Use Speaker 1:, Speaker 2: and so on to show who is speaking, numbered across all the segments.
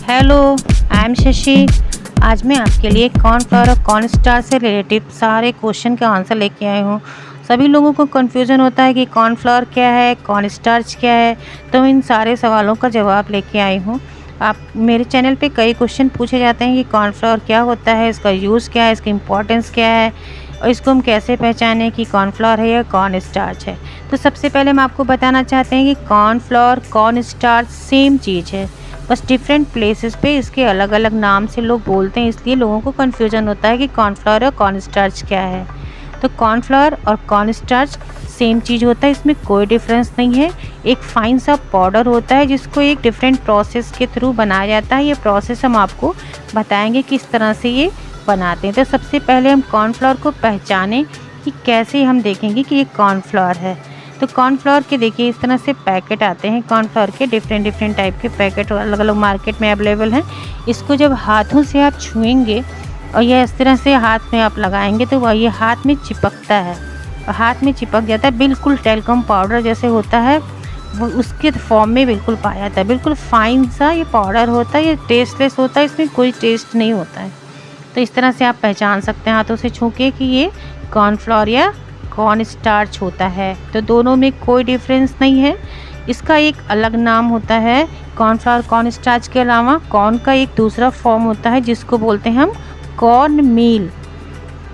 Speaker 1: Hello, I am Shashi. आज मैं आपके लिए कॉर्नफ्लोर और कॉर्नस्टार्च से रिलेटेड सारे क्वेश्चन के आंसर लेके आई हूँ। सभी लोगों को कन्फ्यूज़न होता है कि कॉर्नफ्लोर क्या है, कॉर्नस्टार्च क्या है, तो इन सारे सवालों का जवाब लेके आई हूँ। आप मेरे चैनल पे कई क्वेश्चन पूछे जाते हैं कि कॉर्नफ्लोर क्या होता है, इसका यूज़ क्या है, इसकी इम्पोर्टेंस क्या है और इसको हम कैसे पहचानें कि कॉर्नफ्लोर है या कॉर्नस्टार्च है। तो सबसे पहले हम आपको बताना चाहते हैं कि कॉर्नफ्लोर कॉर्नस्टार्च सेम चीज़ है, बस डिफरेंट प्लेसेस पे इसके अलग अलग नाम से लोग बोलते हैं, इसलिए लोगों को कन्फ्यूजन होता है कि कॉर्नफ्लोर और कॉर्नस्टार्च क्या है। तो कॉर्नफ्लोर और कॉर्नस्टार्च सेम चीज़ होता है, इसमें कोई डिफरेंस नहीं है। एक फाइन सा पाउडर होता है जिसको एक डिफरेंट प्रोसेस के थ्रू बनाया जाता है। ये प्रोसेस हम आपको बताएंगे किस तरह से ये बनाते हैं। तो सबसे पहले हम कॉर्नफ्लोर को पहचानें कि कैसे हम देखेंगे कि ये कॉर्नफ्लोर है। तो कॉर्नफ्लोर के देखिए इस तरह से पैकेट आते हैं। कॉर्नफ्लोर के डिफरेंट टाइप के पैकेट अलग अलग मार्केट में अवेलेबल हैं। इसको जब हाथों से आप छुएंगे और यह इस तरह से हाथ में आप लगाएंगे तो वह ये हाथ में चिपकता है और हाथ में चिपक जाता है, बिल्कुल टेल्कम पाउडर जैसे होता है वो उसके फॉर्म में बिल्कुल पाया जाता है। बिल्कुल फाइन सा ये पाउडर होता है, ये टेस्टलेस होता है, इसमें कोई टेस्ट नहीं होता है। तो इस तरह से आप पहचान सकते हैं हाथों से छू के कि ये कॉर्नफ्लोर या कॉर्नस्टार्च होता है। तो दोनों में कोई डिफरेंस नहीं है। इसका एक अलग नाम होता है कॉर्नफ्लोर कॉर्नस्टार्च के अलावा कॉर्न का एक दूसरा फॉर्म होता है जिसको बोलते हैं हम कॉर्न मील।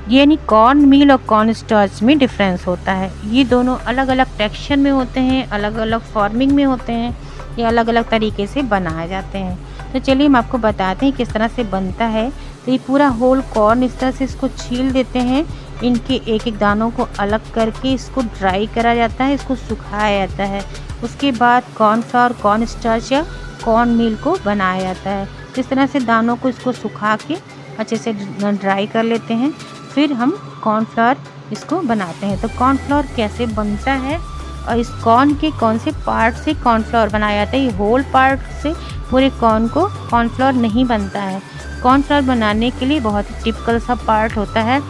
Speaker 1: यानी कॉर्न मील और कॉर्नस्टार्च में डिफरेंस होता है। ये दोनों अलग अलग टेक्सचर में होते हैं, अलग अलग फॉर्मिंग में होते हैं, ये अलग अलग तरीके से बनाए जाते हैं। तो चलिए हम आपको बताते हैं किस तरह से बनता है। तो ये पूरा होल कॉर्न इस तरह से इसको छील देते हैं, इनके एक एक दानों को अलग करके इसको ड्राई करा जाता है, इसको सुखाया जाता है। उसके बाद कॉर्नफ्लोर कॉर्नस्टार्च या कॉर्न मील को बनाया जाता है। इस तरह से दानों को इसको सुखा के अच्छे से ड्राई कर लेते हैं, फिर हम कॉर्नफ्लोर इसको बनाते हैं। तो कॉर्नफ्लोर कैसे बनता है और इस कॉर्न के कौन से पार्ट से कॉर्नफ्लोर बनाया जाता है, ये होल पार्ट से पूरे कॉर्न को कॉर्नफ्लोर नहीं बनता है। कॉर्नफ्लोर बनाने के लिए बहुत ही टिपिकल सा पार्ट होता है।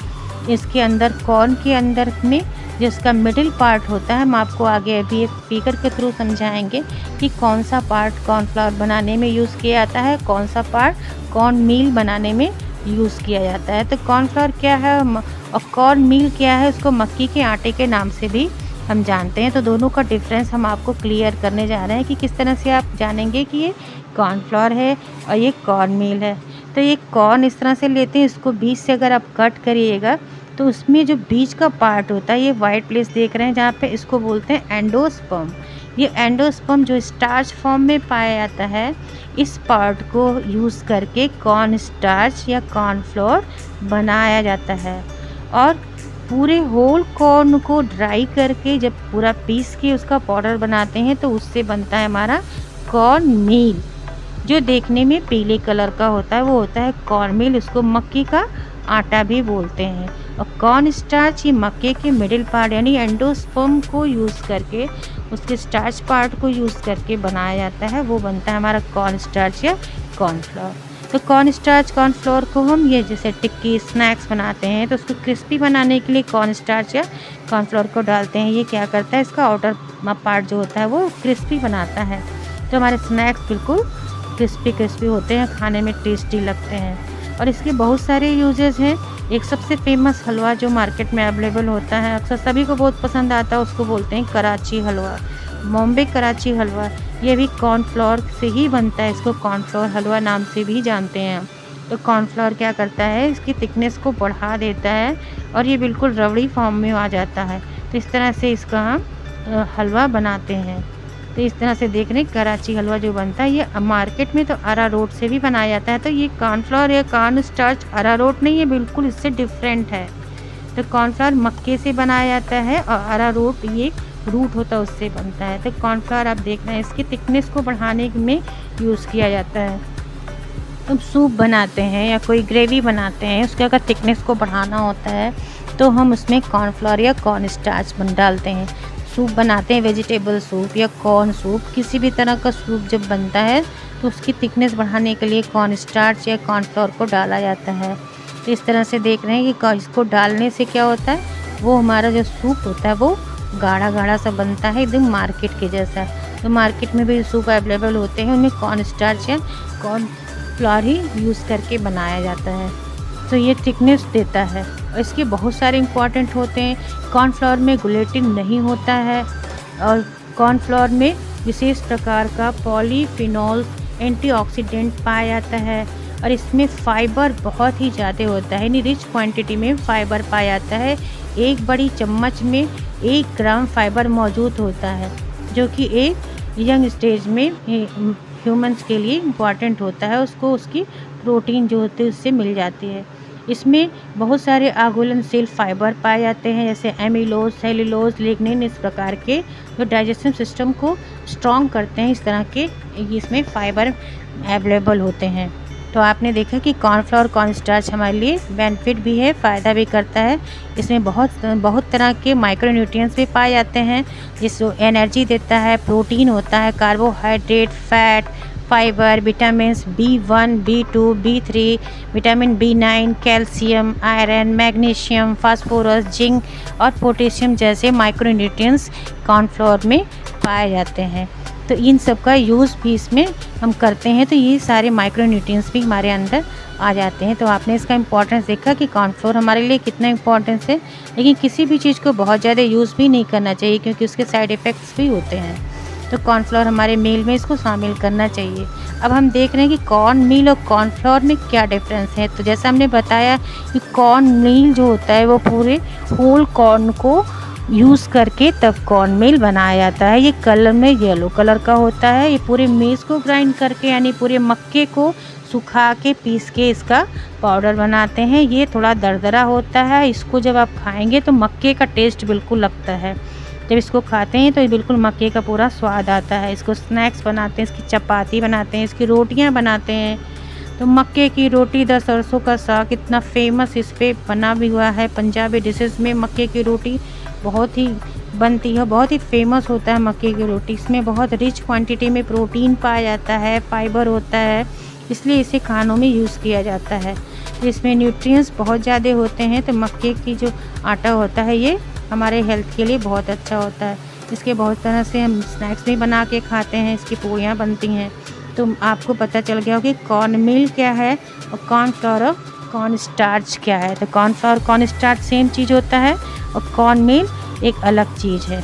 Speaker 1: इसके अंदर कॉर्न के अंदर में जिसका मिडिल पार्ट होता है, हम आपको आगे अभी एक स्पीकर के थ्रू समझाएंगे कि कौन सा पार्ट कॉर्नफ्लोर बनाने में यूज़ किया जाता है, कौन सा पार्ट कॉर्न मील बनाने में यूज़ किया जाता है। तो कॉर्नफ्लोर क्या है और कॉर्न मील क्या है, उसको मक्की के आटे के नाम से भी हम जानते हैं। तो दोनों का डिफरेंस हम आपको क्लियर करने जा रहे हैं कि किस तरह से आप जानेंगे कि ये कॉर्नफ्लोर है और ये कॉर्न मील है। तो ये कॉर्न इस तरह से लेते हैं, इसको बीच से अगर आप कट करिएगा तो उसमें जो बीच का पार्ट होता है, ये वाइट प्लेस देख रहे हैं जहाँ पे, इसको बोलते हैं एंडोस्पर्म। ये एंडोस्पर्म जो स्टार्च फॉर्म में पाया जाता है, इस पार्ट को यूज़ करके कॉर्न स्टार्च या कॉर्नफ्लोर बनाया जाता है। और पूरे होल कॉर्न को ड्राई करके जब पूरा पीस के उसका पाउडर बनाते हैं तो उससे बनता है हमारा कॉर्न मील, जो देखने में पीले कलर का होता है, वो होता है कॉर्न मील। उसको मक्की का आटा भी बोलते हैं। और कॉर्न स्टार्च ये मक्के के मिडिल पार्ट यानी एंडोस्पर्म को यूज़ करके, उसके स्टार्च पार्ट को यूज़ करके बनाया जाता है, वो बनता है हमारा कॉर्न स्टार्च या कॉर्नफ्लोर। तो कॉर्न स्टार्च कॉर्नफ्लोर को हम ये जैसे टिक्की स्नैक्स बनाते हैं तो उसको क्रिस्पी बनाने के लिए कॉर्न स्टार्च या कॉर्नफ्लोर को डालते हैं। ये क्या करता है, इसका आउटर पार्ट जो होता है वो क्रिस्पी बनाता है, तो हमारे स्नैक्स बिल्कुल क्रिस्पी होते हैं, खाने में टेस्टी लगते हैं। और इसके बहुत सारे यूजेस हैं। एक सबसे फेमस हलवा जो मार्केट में अवेलेबल होता है, अक्सर सभी को बहुत पसंद आता है, उसको बोलते हैं कराची हलवा, बॉम्बे कराची हलवा। ये भी कॉर्नफ्लोर से ही बनता है, इसको कॉर्नफ्लोर हलवा नाम से भी जानते हैं। तो कॉर्नफ्लोर क्या करता है, इसकी थिकनेस को बढ़ा देता है और ये बिल्कुल रबड़ी फॉर्म में आ जाता है। तो इस तरह से इसका हम हलवा बनाते हैं। तो इस तरह से देख रहे हैं कराची हलवा जो बनता है, ये मार्केट में तो अरारोट से भी बनाया जाता है। तो ये कॉर्नफ्लोर या कॉर्न स्टार्च अरारोट नहीं है, बिल्कुल इससे डिफरेंट है। तो कॉर्नफ्लोर मक्के से बनाया जाता है और अरारोट ये रूट होता है उससे बनता है। तो कॉर्नफ्लोर आप देख रहे हैं इसकी थिकनेस को बढ़ाने में यूज़ किया जाता है। अब सूप बनाते हैं या कोई ग्रेवी बनाते हैं, उसके अगर थिकनेस को बढ़ाना होता है तो हम उसमें कॉर्नफ्लोर या कॉर्न स्टार्च डालते हैं। सूप बनाते हैं, वेजिटेबल सूप या कॉर्न सूप, किसी भी तरह का सूप जब बनता है तो उसकी थिकनेस बढ़ाने के लिए कॉर्न स्टार्च या कॉर्नफ्लोर को डाला जाता है। तो इस तरह से देख रहे हैं कि इसको डालने से क्या होता है, वो हमारा जो सूप होता है वो गाढ़ा गाढ़ा सा बनता है, एकदम मार्केट के जैसा। तो मार्केट में भी सूप अवेलेबल होते हैं, उनमें कॉर्न स्टार्च या कॉर्न फ्लोर ही यूज़ करके बनाया जाता है। तो ये थिकनेस देता है और इसके बहुत सारे इंपॉर्टेंट होते हैं। कॉर्नफ्लोर में ग्लूटेन नहीं होता है और कॉर्नफ्लोर में विशेष प्रकार का पॉलीफिनॉल एंटीऑक्सीडेंट पाया जाता है और इसमें फाइबर बहुत ही ज़्यादा होता है, यानी रिच क्वांटिटी में फाइबर पाया जाता है। एक बड़ी चम्मच में 1 ग्राम फाइबर मौजूद होता है, जो कि एक यंग स्टेज में ह्यूमंस के लिए इम्पॉर्टेंट होता है। उसको उसकी प्रोटीन जो होती है उससे मिल जाती है। इसमें बहुत सारे आघूलनशील फाइबर पाए जाते हैं, जैसे एमिलोज, सेलुलोज, लिग्निन, इस प्रकार के जो डाइजेस्टिव सिस्टम को स्ट्रॉन्ग करते हैं। इस तरह के इसमें फाइबर अवेलेबल होते हैं। तो आपने देखा कि कॉर्नफ्लोर कॉर्नस्टार्च हमारे लिए बेनिफिट भी है, फ़ायदा भी करता है। इसमें बहुत तरह के माइक्रोन्यूट्रिएंट्स भी पाए जाते हैं, जिसको एनर्जी देता है, प्रोटीन होता है, carbohydrate, fat, fibre, vitamins B1, B2, B3, vitamin B9, calcium, iron, magnesium, phosphorus, zinc और पोटेशियम जैसे माइक्रोन्यूट्रिएंट्स कॉर्नफ्लोर में पाए जाते हैं। तो इन सब का यूज़ भी इसमें हम करते हैं, तो ये सारे माइक्रोन्यूट्रिएंट्स भी हमारे अंदर आ जाते हैं। तो आपने इसका इंपॉर्टेंस देखा कि कॉर्नफ्लोर हमारे लिए कितना इंपॉर्टेंस है। लेकिन किसी भी चीज़ को बहुत ज़्यादा यूज़ भी नहीं करना चाहिए, क्योंकि उसके साइड इफ़ेक्ट्स भी होते हैं। तो कॉर्नफ्लोर हमारे मील में इसको शामिल करना चाहिए। अब हम देख रहे हैं कि कॉर्न मील और कॉर्नफ्लोर में क्या डिफरेंस है। तो जैसा हमने बताया कि कॉर्न मील जो होता है वो पूरे होल कॉर्न को यूज़ करके तब कॉर्न मील बनाया जाता है। ये कलर में येलो कलर का होता है। ये पूरे मेज़ को ग्राइंड करके, यानी पूरे मक्के को सुखा के पीस के इसका पाउडर बनाते हैं। ये थोड़ा दरदरा होता है। इसको जब आप खाएंगे तो मक्के का टेस्ट बिल्कुल लगता है। जब इसको खाते हैं तो ये बिल्कुल मक्के का पूरा स्वाद आता है। इसको स्नैक्स बनाते हैं, इसकी चपाती बनाते हैं, इसकी रोटियां बनाते हैं। तो मक्के की रोटी द सरसों का साग इतना फेमस इस पे बना भी हुआ है। पंजाबी डिशेज़ में मक्के की रोटी बहुत ही बनती है, बहुत ही फेमस होता है मक्के की रोटी। इसमें बहुत रिच क्वांटिटी में प्रोटीन पाया जाता है, फाइबर होता है, इसलिए इसे खानों में यूज़ किया जाता है। इसमें न्यूट्रिएंट्स बहुत ज़्यादा होते हैं। तो मक्के की जो आटा होता है ये हमारे हेल्थ के लिए बहुत अच्छा होता है। इसके बहुत तरह से हम स्नैक्स भी बना के खाते हैं, इसकी पूड़ियाँ बनती हैं। तो आपको पता चल गया होगा कि कॉर्न मील क्या है और कॉर्नफ्लोर और कॉर्न स्टार्च क्या है। तो कॉर्नफ्लोर कॉर्न स्टार्च सेम चीज़ होता है और कॉर्न मील एक अलग चीज़ है।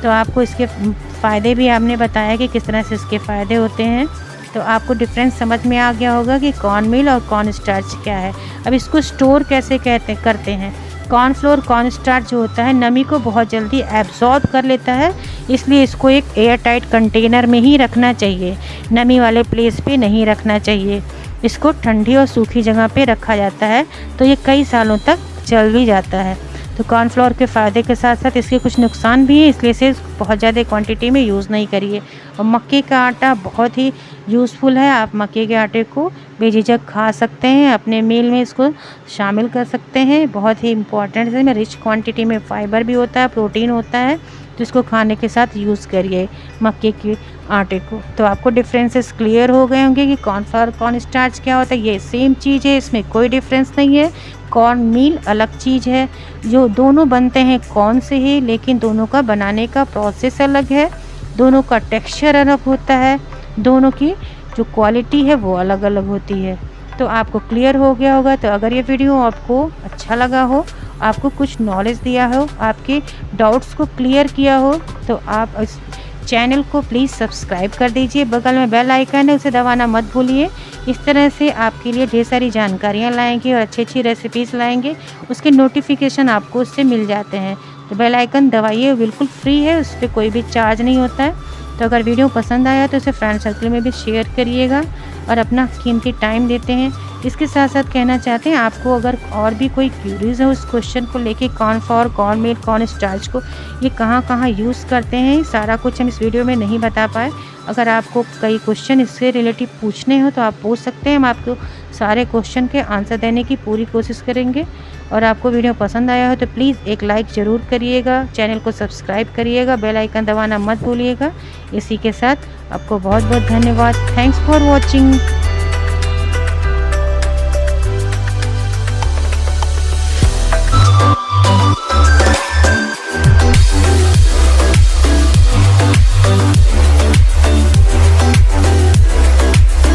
Speaker 1: तो आपको इसके फ़ायदे भी आपने बताया कि किस तरह से इसके फ़ायदे होते हैं। तो आपको डिफरेंस समझ में आ गया होगा कि कॉर्न मील और कॉर्न स्टार्च क्या है। अब इसको स्टोर कैसे करते हैं। कॉर्नफ्लोर कॉर्न स्टार्च जो होता है नमी को बहुत जल्दी एब्जॉर्ब कर लेता है, इसलिए इसको एक एयर टाइट कंटेनर में ही रखना चाहिए, नमी वाले प्लेस पे नहीं रखना चाहिए। इसको ठंडी और सूखी जगह पे रखा जाता है, तो ये कई सालों तक चल भी जाता है। तो कॉर्नफ्लोर के फ़ायदे के साथ साथ इसके कुछ नुकसान भी हैं, इसलिए इसे बहुत ज़्यादा क्वांटिटी में यूज़ नहीं करिए। और मक्के का आटा बहुत ही यूज़फुल है। आप मक्के के आटे को बेझिझक खा सकते हैं, अपने मील में इसको शामिल कर सकते हैं। बहुत ही इंपॉर्टेंट है, इसमें रिच क्वांटिटी में फाइबर भी होता है, प्रोटीन होता है। तो इसको खाने के साथ यूज़ करिए मक्के के आटे को। तो आपको डिफरेंसेस क्लियर हो गए होंगे कि कॉर्नफ्लोर कॉर्न स्टार्च क्या होता है। ये सेम चीज़ है, इसमें कोई डिफरेंस नहीं है। कॉर्न मील अलग चीज़ है, जो दोनों बनते हैं कॉर्न से ही, लेकिन दोनों का बनाने का प्रोसेस अलग है, दोनों का टेक्सचर अलग होता है, दोनों की जो क्वालिटी है वो अलग अलग होती है। तो आपको क्लियर हो गया होगा। तो अगर ये वीडियो आपको अच्छा लगा हो, आपको कुछ नॉलेज दिया हो, आपके डाउट्स को क्लियर किया हो, तो आप इस चैनल को प्लीज़ सब्सक्राइब कर दीजिए। बगल में बेल आइकन है, उसे दबाना मत भूलिए। इस तरह से आपके लिए ढेर सारी जानकारियाँ लाएंगे और अच्छी अच्छी रेसिपीज़ लाएंगे, उसके नोटिफिकेशन आपको उससे मिल जाते हैं। तो बेल आइकन दबाइए, बिल्कुल फ्री है, उस पर कोई भी चार्ज नहीं होता है। तो अगर वीडियो पसंद आया तो इसे फ्रेंड सर्कल में भी शेयर करिएगा और अपना कीमती टाइम देते हैं। इसके साथ साथ कहना चाहते हैं, आपको अगर और भी कोई क्यूरीज है उस क्वेश्चन को लेके, कॉर्नफ्लोर, कॉर्न मील, कॉर्न स्टार्च को ये कहाँ यूज़ करते हैं, सारा कुछ हम इस वीडियो में नहीं बता पाए। अगर आपको कई क्वेश्चन इससे रिलेटिव पूछने हो तो आप पूछ सकते हैं, हम आपको सारे क्वेश्चन के आंसर देने की पूरी कोशिश करेंगे। और आपको वीडियो पसंद आया हो तो प्लीज़ एक लाइक ज़रूर करिएगा, चैनल को सब्सक्राइब करिएगा, बेल आइकन दबाना मत भूलिएगा। इसी के साथ आपको बहुत बहुत धन्यवाद। Thanks for watching.